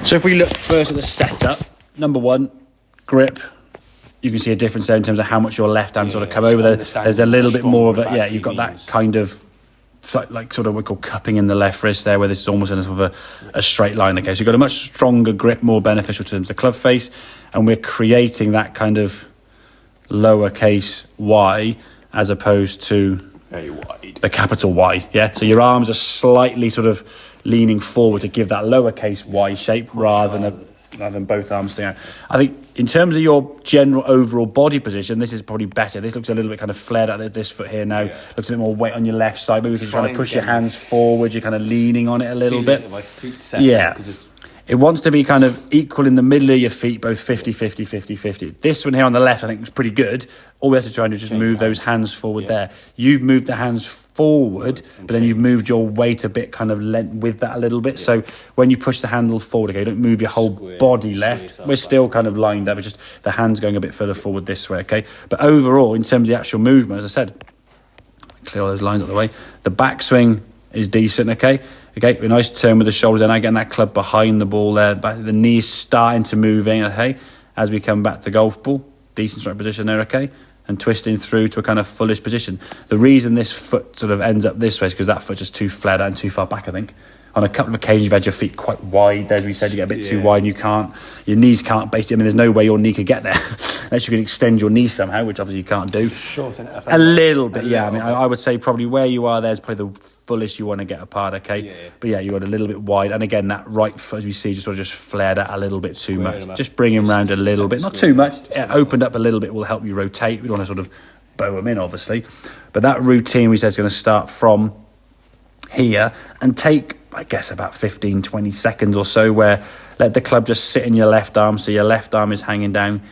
So if we look first at the setup, number one, grip. You can see a difference there in terms of how much your left hand sort of come over there. There's a little bit more of it. Yeah, you've got that kind of like sort of what we call cupping in the left wrist there, where this is almost in a sort of a straight line. Okay, so you've got a much stronger grip, more beneficial in terms of the club face, and we're creating that kind of lowercase y as opposed to the capital Y. Yeah, so your arms are slightly sort of leaning forward to give that lowercase y shape rather than both arms sticking out. I think in terms of your general overall body position, this is probably better. This looks a little bit kind of flared out, this foot here now. Looks a bit more weight on your left side. Maybe we can try to push your hands forward. You're kind of leaning on it a little bit. My feet set It wants to be kind of equal in the middle of your feet, both 50, 50, 50, 50. This one here on the left, I think, was pretty good. All we have to try and do is just move those hands forward there. You've moved the hands forward, but then you've moved your weight a bit kind of with that a little bit. So when you push the handle forward, okay, don't move your whole body left. We're still kind of lined up. It's just the hands going a bit further forward this way, okay? But overall, in terms of the actual movement, as I said, clear all those lines out of the way. The backswing is decent, okay? Okay, a nice turn with the shoulders, and now getting that club behind the ball there. Back, the knees starting to move in, okay? As we come back to the golf ball, decent strike position there, okay? And twisting through to a kind of fullish position. The reason this foot sort of ends up this way is because that foot's just too flat out and too far back, I think. On a couple of occasions, you've had your feet quite wide. As we said, you get a bit too wide and your knees can't basically, I mean, there's no way your knee could get there unless you can extend your knee somehow, which obviously you can't do. Shorten it up a little bit, yeah. I mean, I would say probably where you are there is probably the fullest you want to get apart, okay? But yeah, you got a little bit wide. And again, that right foot, as we see, just sort of just flared out a little bit too much. Just bring him round a little bit. Not too much. It opened up a little bit will help you rotate. We don't want to sort of bow them in, obviously. But that routine, we said, is going to start from here and take, I guess, about 15, 20 seconds or so, where let the club just sit in your left arm. So your left arm is hanging down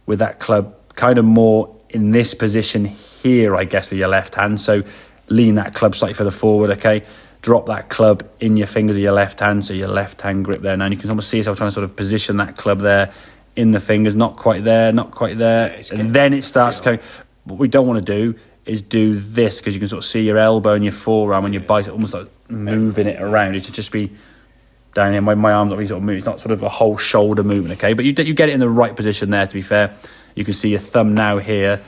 with that club kind of more in this position here, I guess, with your left hand. So lean that club slightly further forward, okay? Drop that club in your fingers of your left hand, so your left hand grip there. Now you can almost see yourself trying to sort of position that club there in the fingers, not quite there, and then it starts coming. What we don't want to do is do this, because you can sort of see your elbow and your forearm and your bicep almost like moving it around. It should just be down here. My arm's not really sort of moving. It's not sort of a whole shoulder movement, okay? But you get it in the right position there, to be fair. You can see your thumb now here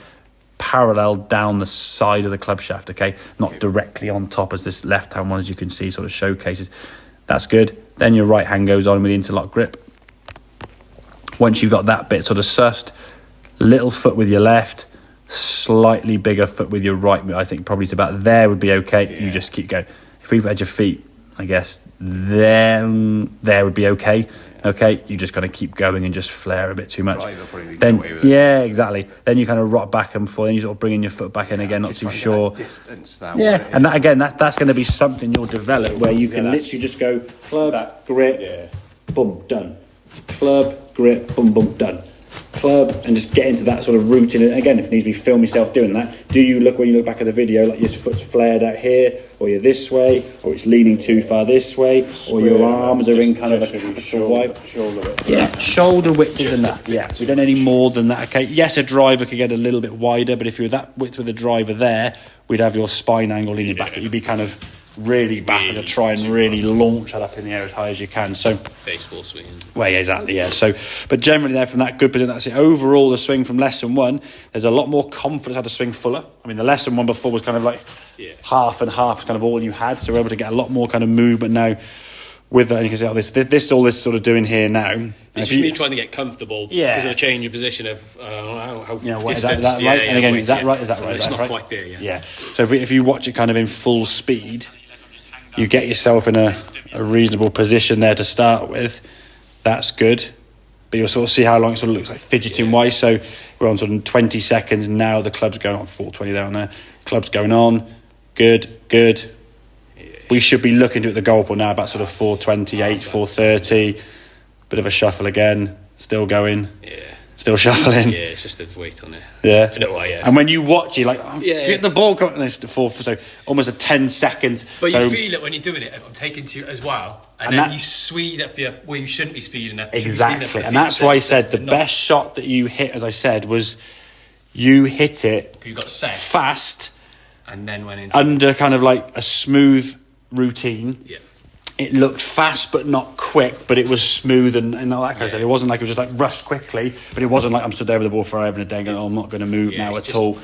parallel down the side of the club shaft, okay? Not directly on top as this left hand one, as you can see, sort of showcases. That's good. Then your right hand goes on with the interlock grip. Once you've got that bit sort of sussed, little foot with your left, slightly bigger foot with your right. I think probably to about there would be okay. You just keep going. If we had your feet, I guess, then there would be okay. Okay, you just got to keep going and just flare a bit too much. Then, exactly. Then you kind of rock back and forth. Then you sort of bringing your foot back in again, not too sure. And that again, that's going to be something you'll develop where you can literally just go club, grip, boom, done. Club, grip, boom, boom, done. Club, and just get into that sort of routine. And again, if it needs to be, film yourself doing that. Do you look, when you look back at the video, like your foot's flared out here, or you're this way, or it's leaning too far this way, or your arms are in kind of a capital Y? Shoulder width is enough. Yeah, so we don't need any more than that. Okay, yes, a driver could get a little bit wider, but if you're that width with a driver there, we'd have your spine angle leaning back. You'd be kind of really back and try and really launch that up in the air as high as you can. So baseball swinging. Well, yeah, exactly, yeah. So, but generally there from that good position, that's it. Overall, the swing from lesson one, there's a lot more confidence how to swing fuller. I mean, the lesson one before was kind of like half and half, kind of all you had. So we're able to get a lot more kind of movement now with that. And you can see, all this sort of doing here now. It's just me trying to get comfortable because of the change of position of how is that right? And again, is that right? Is that right? It's not quite there yet. Yeah. So if you watch it kind of in full speed, you get yourself in a reasonable position there to start with. That's good. But you'll sort of see how long it sort of looks like fidgeting wise. So we're on sort of 20 seconds now. The club's going on 420 there on there. Club's going on. Good. We should be looking to at the goal ball now about sort of 428, 430. Bit of a shuffle again. Still going. Still shuffling. Yeah, it's just the weight on it. Yeah. I know why, And when you watch, you're like, get the ball coming. It's the fourth, so almost a 10 seconds. But you feel it when you're doing it. I'm taking to you as well. And then you speed up where you shouldn't be speeding up. Exactly. And that's why I said the best shot that you hit, as I said, was you hit it you got set fast and then went into under kind of like a smooth routine. Yeah. it looked fast but not quick, but it was smooth and all that kind of stuff. It wasn't like it was just like rushed quickly, but it wasn't like I'm stood there with the ball for over a day going, I'm not going to move now at all.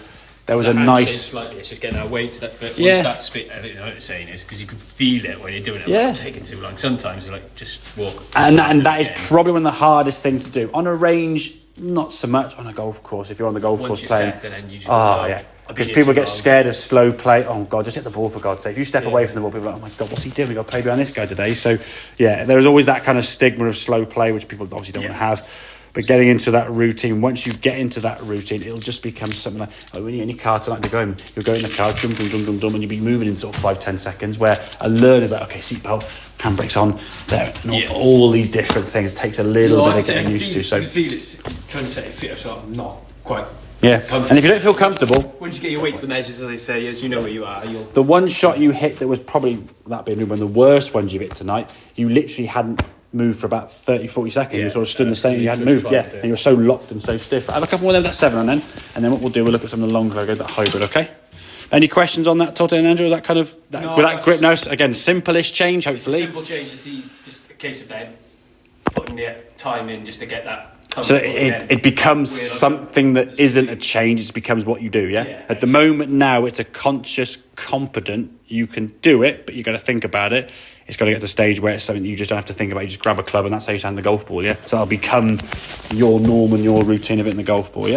There was a nice... Slightly, it's just getting our weight to that foot. That speed, I don't know what you're saying is, because you can feel it when you're doing it. Like, I'm taking too long. Sometimes you're like, just walk. And that is probably one of the hardest things to do. On a range, not so much. On a golf course, if you're on the golf course playing... Because people get scared of slow play. Oh, God, just hit the ball, for God's sake. If you step away from the ball, people are like, oh, my God, what's he doing? We've got to play behind this guy today. So, there's always that kind of stigma of slow play, which people obviously don't want to have. But getting into that routine, once you get into that routine, it'll just become something like when you're in your car tonight to go home, you'll go in the car, dum, dum, dum, dum, dum, and you'll be moving in sort of 5-10 seconds, where a learner's like, okay, seatbelt, handbrake's on, there. And all these different things. It takes a little bit of getting used to. So you feel it's trying to set your feet or so, I'm not quite... Yeah, and if you don't feel comfortable... Once you get your weights and measures, as they say, as you know where you are, you'll... The one shot you hit that was probably, that being one of the worst ones you've hit tonight, you literally hadn't moved for about 30-40 seconds. You sort of stood in the same, you hadn't moved, and you were so locked and so stiff. Have a couple more of that 7 and then what we'll do, we'll look at some of the longer, that hybrid, okay? Any questions on that, Tote and Andrew? Is that kind of, with that grip now, again, simple-ish change, hopefully? It's a simple change, it's just a case of then putting the time in just to get that. So it becomes something that isn't a change, it becomes what you do, At the moment now, it's a conscious, competent, you can do it, but you've got to think about it. It's got to get to the stage where it's something you just don't have to think about. You just grab a club and that's how you hand the golf ball, So that'll become your norm and your routine of it in the golf ball,